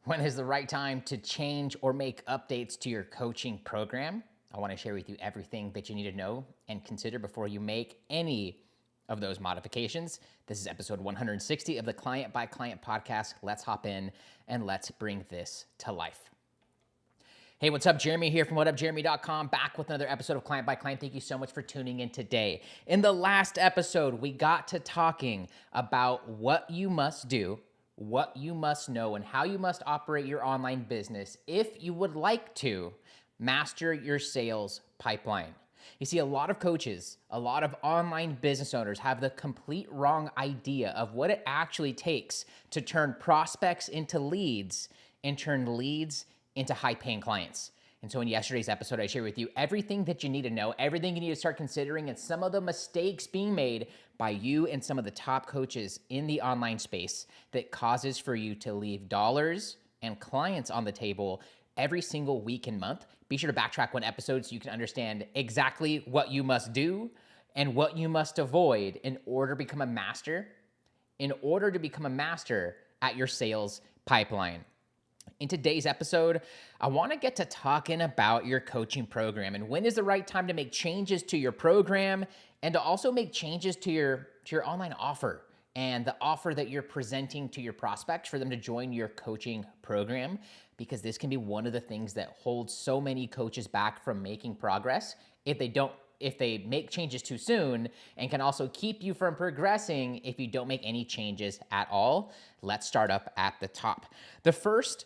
When is the right time to change or make updates to your coaching program? I want to share with you everything that you need to know and consider before you make any of those modifications. This is episode 160 of the Client by Client podcast. Let's hop in and let's bring this to life. Hey, what's up? Jeremy here from whatupjeremy.com, back with another episode of Client by Client. Thank you so much for tuning in today. In the last episode, we got to talking about what you must do, what you must know, and how you must operate your online business if you would like to master your sales pipeline. You see, a lot of coaches, a lot of online business owners have the complete wrong idea of what it actually takes to turn prospects into leads and turn leads into high-paying clients. And so in yesterday's episode, I shared with you everything that you need to know, everything you need to start considering, and some of the mistakes being made by you and some of the top coaches in the online space that causes for you to leave dollars and clients on the table every single week and month. Be sure to backtrack one episode so you can understand exactly what you must do and what you must avoid in order to become a master, at your sales pipeline. In today's episode, I want to get to talking about your coaching program and when is the right time to make changes to your program and to also make changes to your online offer and the offer that you're presenting to your prospects for them to join your coaching program, because this can be one of the things that holds so many coaches back from making progress if they make changes too soon, and can also keep you from progressing if you don't make any changes at all. Let's start up at the top. The first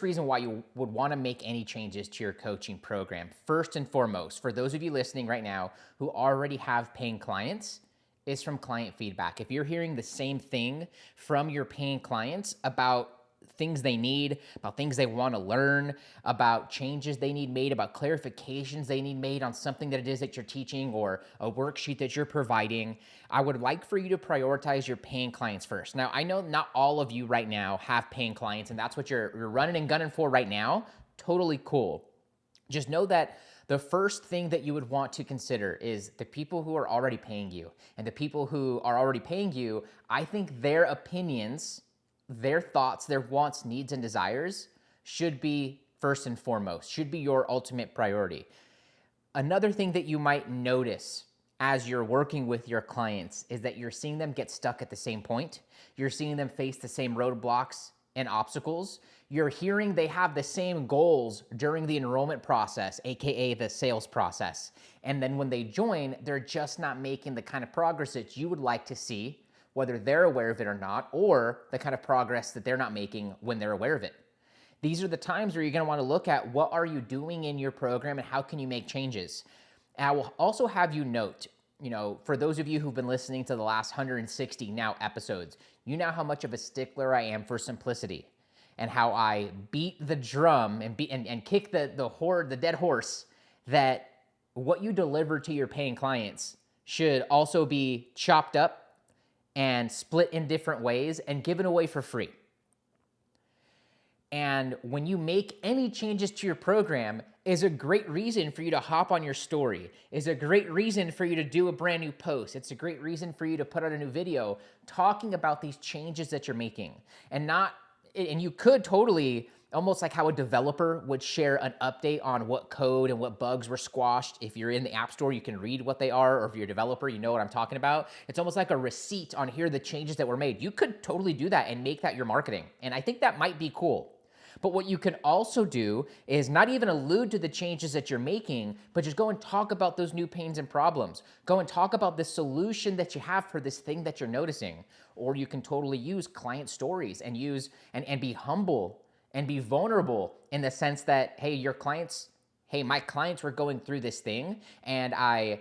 reason why you would want to make any changes to your coaching program, first and foremost, for those of you listening right now who already have paying clients, is from client feedback. If you're hearing the same thing from your paying clients about things they need, about things they want to learn, about changes they need made, about clarifications they need made on something that it is that you're teaching or a worksheet that you're providing, I would like for you to prioritize your paying clients first. Now, I know not all of you right now have paying clients, and that's what you're running and gunning for right now. Totally cool. Just know that the first thing that you would want to consider is the people who are already paying you. And the people who are already paying you, I think their opinions, their thoughts, their wants, needs, and desires should be first and foremost, should be your ultimate priority. Another thing that you might notice as you're working with your clients is that you're seeing them get stuck at the same point. You're seeing them face the same roadblocks and obstacles. You're hearing they have the same goals during the enrollment process, AKA the sales process. And then when they join, they're just not making the kind of progress that you would like to see, whether they're aware of it or not, or the kind of progress that they're not making when they're aware of it. These are the times where you're going to want to look at what are you doing in your program and how can you make changes. And I will also have you note, for those of you who've been listening to the last 160 now episodes, you know how much of a stickler I am for simplicity and how I beat the drum and kick the dead horse that what you deliver to your paying clients should also be chopped up and split in different ways and given away for free. And when you make any changes to your program is a great reason for you to hop on your story, is a great reason for you to do a brand new post. It's a great reason for you to put out a new video talking about these changes that you're making. And you could totally, almost like how a developer would share an update on what code and what bugs were squashed. If you're in the App Store, you can read what they are, or if you're a developer, you know what I'm talking about. It's almost like a receipt on here, the changes that were made. You could totally do that and make that your marketing. And I think that might be cool. But what you can also do is not even allude to the changes that you're making, but just go and talk about those new pains and problems. Go and talk about the solution that you have for this thing that you're noticing. Or you can totally use client stories and be humble and be vulnerable in the sense that, my clients were going through this thing and I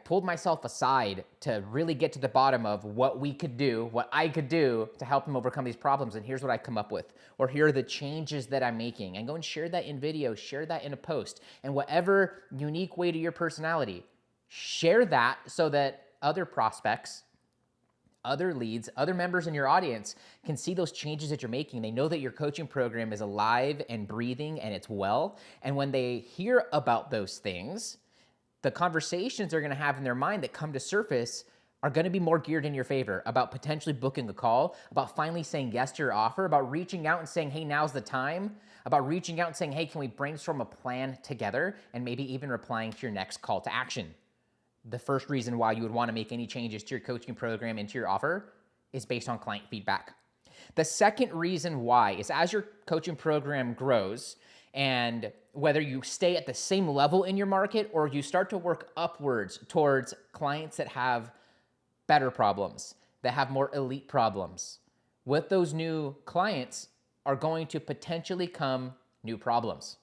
pulled myself aside to really get to the bottom of what I could do to help them overcome these problems. And here's what I come up with, or here are the changes that I'm making, and go and share that in video, share that in a post, and whatever unique way to your personality, share that so that other prospects, other leads, other members in your audience can see those changes that you're making. They know that your coaching program is alive and breathing and it's well. And when they hear about those things, the conversations they're going to have in their mind that come to surface are going to be more geared in your favor about potentially booking a call, about finally saying yes to your offer, about reaching out and saying, hey, now's the time, about reaching out and saying, hey, can we brainstorm a plan together, and maybe even replying to your next call to action. The first reason why you would want to make any changes to your coaching program and to your offer is based on client feedback. The second reason why is as your coaching program grows, and whether you stay at the same level in your market or you start to work upwards towards clients that have better problems, that have more elite problems, with those new clients are going to potentially come new problems.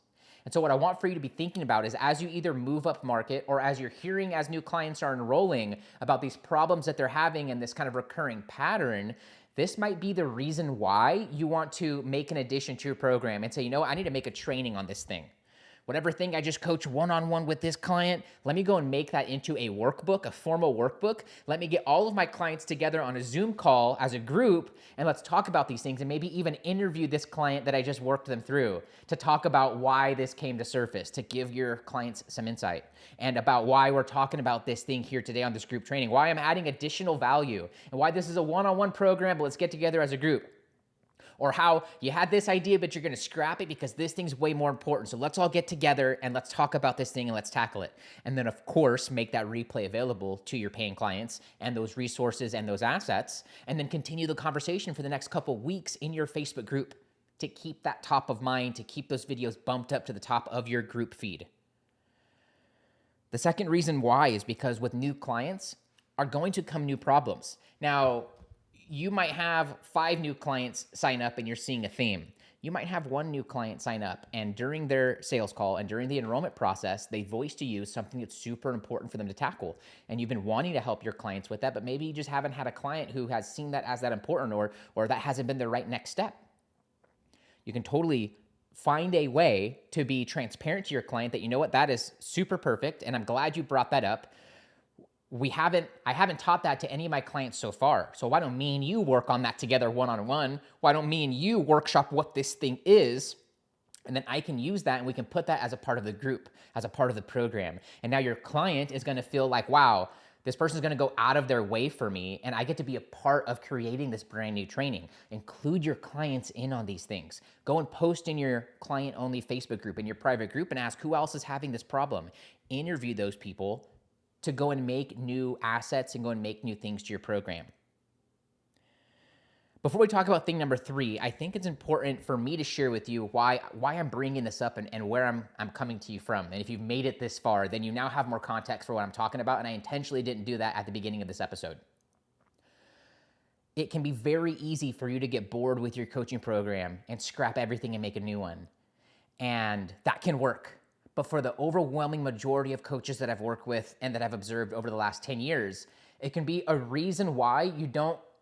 And so what I want for you to be thinking about is as you either move up market or as you're hearing as new clients are enrolling about these problems that they're having and this kind of recurring pattern, this might be the reason why you want to make an addition to your program and say, you know what, I need to make a training on this thing. Whatever thing I just coach one-on-one with this client, let me go and make that into a workbook, a formal workbook. Let me get all of my clients together on a Zoom call as a group, and let's talk about these things and maybe even interview this client that I just worked them through to talk about why this came to surface, to give your clients some insight, and about why we're talking about this thing here today on this group training, why I'm adding additional value, and why this is a one-on-one program, but let's get together as a group. Or how you had this idea, but you're going to scrap it because this thing's way more important. So let's all get together and let's talk about this thing and let's tackle it. And then, of course, make that replay available to your paying clients and those resources and those assets. And then continue the conversation for the next couple weeks in your Facebook group to keep that top of mind, to keep those videos bumped up to the top of your group feed. The second reason why is because with new clients are going to come new problems. Now, you might have 5 new clients sign up and you're seeing a theme. You might have 1 new client sign up and during their sales call and during the enrollment process, they voice to you something that's super important for them to tackle. And you've been wanting to help your clients with that, but maybe you just haven't had a client who has seen that as that important or that hasn't been the right next step. You can totally find a way to be transparent to your client that, you know what, that is super perfect and I'm glad you brought that up. I haven't taught that to any of my clients so far. So why don't me and you work on that together one-on-one? Why don't me and you workshop what this thing is? And then I can use that and we can put that as a part of the group, as a part of the program. And now your client is going to feel like, wow, this person's going to go out of their way for me and I get to be a part of creating this brand new training. Include your clients in on these things. Go and post in your client-only Facebook group, in your private group, and ask who else is having this problem. Interview those people to go and make new assets and go and make new things to your program. Before we talk about thing number 3, I think it's important for me to share with you why I'm bringing this up and where I'm coming to you from. And if you've made it this far, then you now have more context for what I'm talking about, and I intentionally didn't do that at the beginning of this episode. It can be very easy for you to get bored with your coaching program and scrap everything and make a new one. And that can work. But for the overwhelming majority of coaches that I've worked with and that I've observed over the last 10 years, it can be a reason why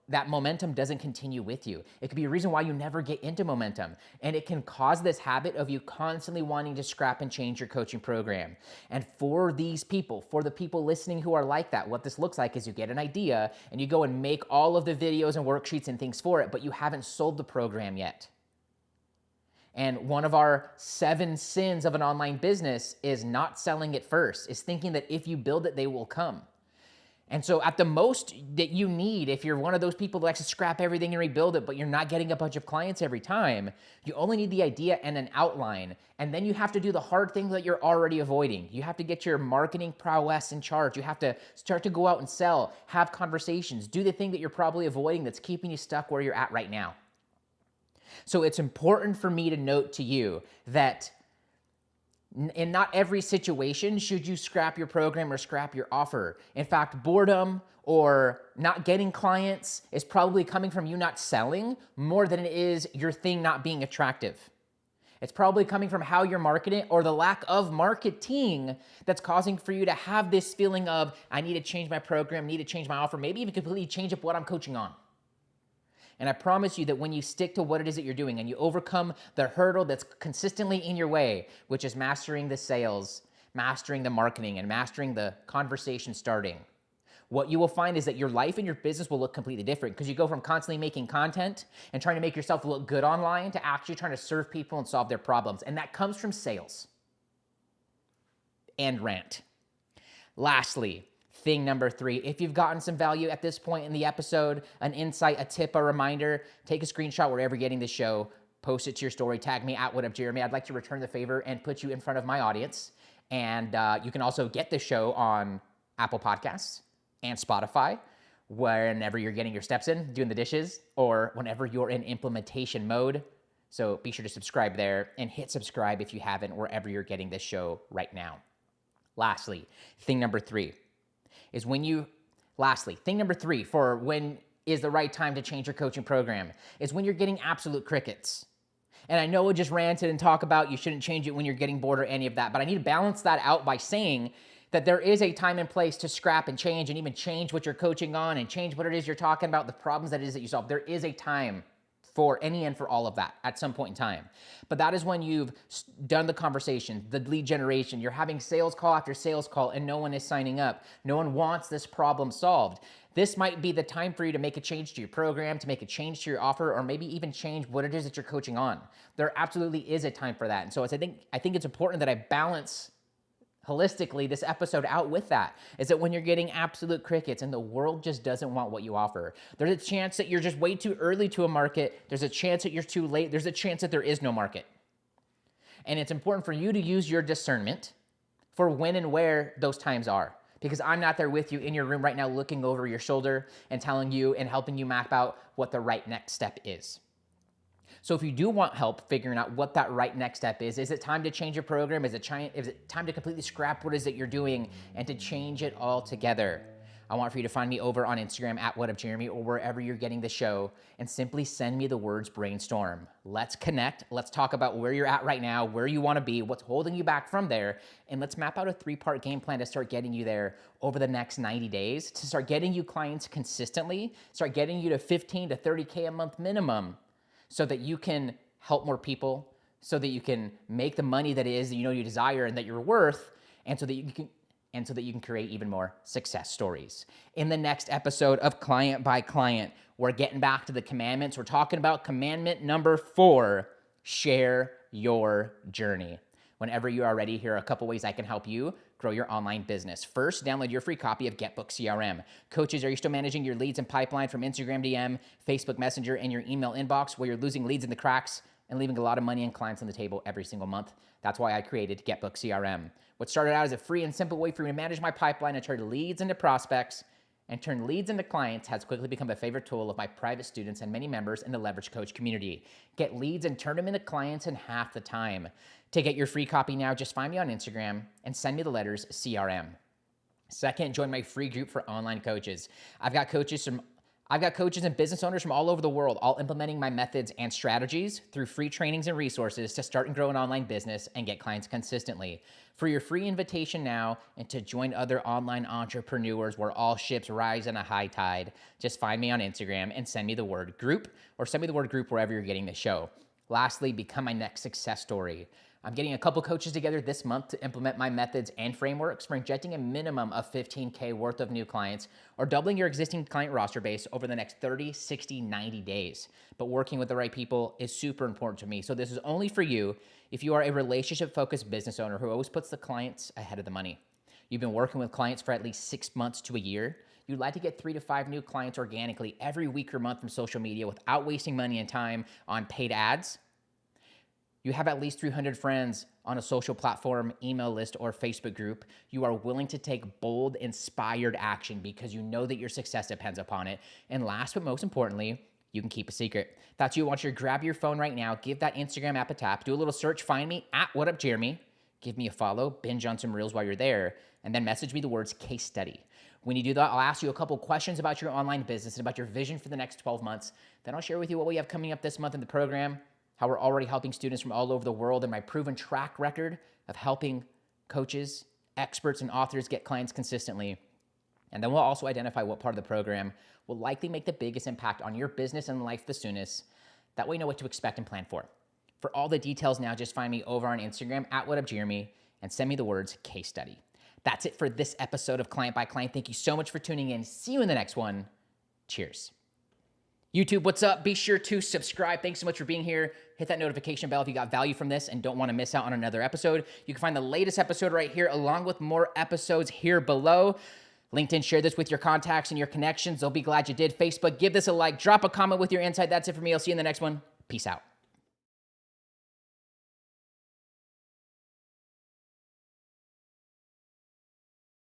that momentum doesn't continue with you. It could be a reason why you never get into momentum. And it can cause this habit of you constantly wanting to scrap and change your coaching program. And for these people, for the people listening who are like that, what this looks like is you get an idea and you go and make all of the videos and worksheets and things for it, but you haven't sold the program yet. And one of our 7 sins of an online business is not selling it first, is thinking that if you build it, they will come. And so at the most that you need, if you're one of those people that likes to scrap everything and rebuild it, but you're not getting a bunch of clients every time, you only need the idea and an outline. And then you have to do the hard things that you're already avoiding. You have to get your marketing prowess in charge. You have to start to go out and sell, have conversations, do the thing that you're probably avoiding that's keeping you stuck where you're at right now. So it's important for me to note to you that in not every situation should you scrap your program or scrap your offer. In fact, boredom or not getting clients is probably coming from you not selling more than it is your thing not being attractive. It's probably coming from how you're marketing or the lack of marketing that's causing for you to have this feeling of, I need to change my program, need to change my offer, maybe even completely change up what I'm coaching on. And I promise you that when you stick to what it is that you're doing and you overcome the hurdle that's consistently in your way, which is mastering the sales, mastering the marketing, and mastering the conversation starting, what you will find is that your life and your business will look completely different because you go from constantly making content and trying to make yourself look good online to actually trying to serve people and solve their problems. And that comes from sales. And rant. Lastly, thing number 3. If you've gotten some value at this point in the episode, an insight, a tip, a reminder, take a screenshot wherever you're getting the show, post it to your story, tag me at WhatUpJeremy. I'd like to return the favor and put you in front of my audience. And you can also get the show on Apple Podcasts and Spotify whenever you're getting your steps in, doing the dishes, or whenever you're in implementation mode. So be sure to subscribe there and hit subscribe if you haven't, wherever you're getting this show right now. Lastly, thing number 3 for when is the right time to change your coaching program is when you're getting absolute crickets. And I know I just ranted and talk about you shouldn't change it when you're getting bored or any of that, but I need to balance that out by saying that there is a time and place to scrap and change, and even change what you're coaching on and change what it is you're talking about, the problems that it is that you solve. There is a time for any and for all of that at some point in time. But that is when you've done the conversation, the lead generation, you're having sales call after sales call, and no one is signing up. No one wants this problem solved. This might be the time for you to make a change to your program, to make a change to your offer, or maybe even change what it is that you're coaching on. There absolutely is a time for that. And so I think it's important that I balance holistically this episode out with that, is that when you're getting absolute crickets and the world just doesn't want what you offer, there's a chance that you're just way too early to a market. There's a chance that you're too late. There's a chance that there is no market. And it's important for you to use your discernment for when and where those times are, because I'm not there with you in your room right now looking over your shoulder and telling you and helping you map out what the right next step is. So if you do want help figuring out what that right next step is it time to change your program? Is it time to completely scrap what it is that you're doing and to change it all together? I want for you to find me over on Instagram at WhatUpJeremy or wherever you're getting the show, and simply send me the words brainstorm. Let's connect. Let's talk about where you're at right now, where you want to be, what's holding you back from there, and let's map out a 3-part game plan to start getting you there over the next 90 days, to start getting you clients consistently, start getting you to 15 to 30K a month minimum, so that you can help more people, so that you can make the money that it is that you know you desire and that you're worth, and so that you can create even more success stories. In the next episode of Client by Client, we're getting back to the commandments. We're talking about commandment number 4, share your journey. Whenever you are ready, here are a couple ways I can help you grow your online business. First, download your free copy of GetBookedCRM. Coaches, are you still managing your leads and pipeline from Instagram DM, Facebook Messenger, and your email inbox where you're losing leads in the cracks and leaving a lot of money and clients on the table every single month? That's why I created GetBookedCRM. What started out as a free and simple way for me to manage my pipeline and turn leads into prospects and turn leads into clients has quickly become a favorite tool of my private students and many members in the Leverage Coach community. Get leads and turn them into clients in half the time. To get your free copy now, just find me on Instagram and send me the letters CRM. Second, join my free group for online coaches. I've got coaches and business owners from all over the world, all implementing my methods and strategies through free trainings and resources to start and grow an online business and get clients consistently. For your free invitation now and to join other online entrepreneurs where all ships rise in a high tide, just find me on Instagram and send me the word group, or send me the word group wherever you're getting the show. Lastly, become my next success story. I'm getting a couple coaches together this month to implement my methods and frameworks for injecting a minimum of 15K worth of new clients or doubling your existing client roster base over the next 30, 60, 90 days. But working with the right people is super important to me. So this is only for you if you are a relationship-focused business owner who always puts the clients ahead of the money. You've been working with clients for at least 6 months to a year. You'd like to get 3 to 5 new clients organically every week or month from social media without wasting money and time on paid ads. You have at least 300 friends on a social platform, email list, or Facebook group. You are willing to take bold, inspired action because you know that your success depends upon it. And last but most importantly, you can keep a secret. That's you. I want you to grab your phone right now, give that Instagram app a tap, do a little search, find me at WhatUpJeremy, give me a follow, binge on some reels while you're there, and then message me the words case study. When you do that, I'll ask you a couple questions about your online business and about your vision for the next 12 months. Then I'll share with you what we have coming up this month in the program, how we're already helping students from all over the world, and my proven track record of helping coaches, experts, and authors get clients consistently. And then we'll also identify what part of the program will likely make the biggest impact on your business and life the soonest. That way you know what to expect and plan for. For all the details now, just find me over on Instagram at WhatUpJeremy and send me the words case study. That's it for this episode of Client by Client. Thank you so much for tuning in. See you in the next one. Cheers. YouTube, what's up? Be sure to subscribe. Thanks so much for being here. Hit that notification bell if you got value from this and don't want to miss out on another episode. You can find the latest episode right here along with more episodes here below. LinkedIn, share this with your contacts and your connections. They'll be glad you did. Facebook, give this a like, drop a comment with your insight. That's it for me. I'll see you in the next one. Peace out.